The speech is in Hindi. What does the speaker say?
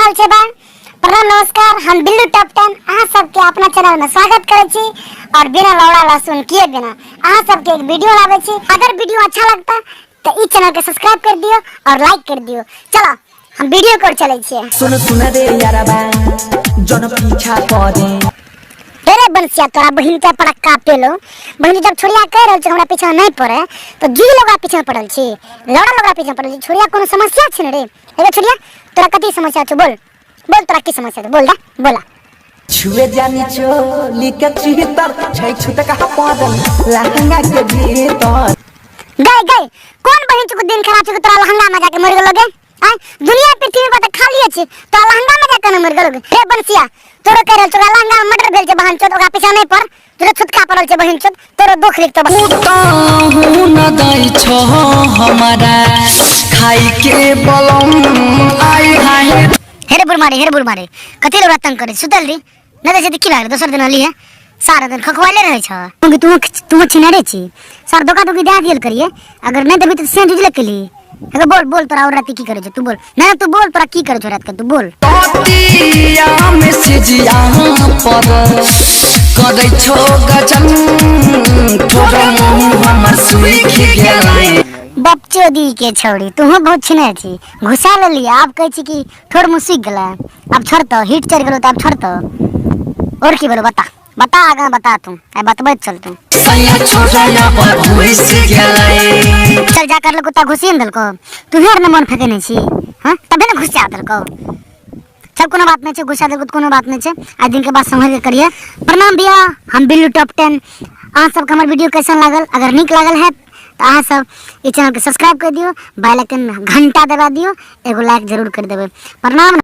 रहल छे बा। प्रणाम नमस्कार, हम बिल्लू टॉप 10 अहाँ सबके अपना चैनल में स्वागत करे छी और बिना लौड़ा लहसुन किए बिना अहाँ सबके एक वीडियो लावे छी। अगर वीडियो अच्छा लगता तो इस चैनल के सब्सक्राइब कर दियो और लाइक कर दियो। चलो हम वीडियो कर चले छी। सुन रे यारबा जन पीछा करे तेरे बंसिया तोरा बहिन के पड़का पेलो बहिन जब छोड़िया कह रहल छ हमरा पीछे नहीं पड़े तो जी लोग पीछे पड़ल छी, लौड़ा लोग पीछे पड़ल छी। छोड़िया कोनो समस्या छ रे? एगो छोड़िया तोरा कथि समस्या छ? बोल बोल तोरा की समस्या छ? बोल दा बोला। छुए जानी चोली के चितर छै छुत का पादल लहंगा के भीतर गए गए कौन बहिन को दिन खराब छ तोरा लहंगा में जाके मर गेलोगे? आ दुनिया पृथ्वी पर त खाली अछि तो लहंगा में जाके मर गेलोगे? रे बंसिया तोरो कह रहल छ लहंगा में मर्डर भेल छ बहन चोद ओकरा पीछे नहीं पड़ तोरा छुटका पड़ल छ बहन चोद तोरो दुख लिख तो हूं न दई छ हमारा खाई के बलम आई हाय हेरे बुर मारे कथि लो रतन करे सुतल री न दे से की लाग दोसर दिन अली है सारा दिन खखवाले रहे छ क्योंकि तू छिनारे छी सर दोका दोकी दे दियल करिए अगर नहीं देबी तो सेंध दिले के लिए। अगर बोल बोल तोरा और रात की करे छ तू बोल ना तू बोल तोरा की करे छ रात के तू बोल। तोतिया मैसेजिया पर करे छो गजन थोड़ा मुंह हमर सुई खि गेलै बच्चो दी के छोड़ी तू बहुत छिने छी घुसा ले लिया। आप कह छी कि थोड़ मुंह सीख गेला अब छोड़ तो हिट चढ़ गेलो तो अब छोड़ तो और की बोलो बता बता आगे बता तू आई बतबै चल तू सैया छोड़ला पर घुस गेलै चल जा कर लो कुत्ता घुसिन दल को तू हेर न मन फेकने छी हां तबे न घुस जा दल को सब कोनो बात नहीं छे घुसा दे कोनो बात नहीं छे आज दिन के बाद संभल के करिए। प्रणाम भैया हम बिल्लू टॉप 10 आ सब हमर वीडियो कैसन लागल अगर नीक लागल है तो अहाँ सब इस चैनल के सब्सक्राइब कर दियो बेल आइकन घंटा दबा दियो एगो लाइक जरूर कर देबे। प्रणाम।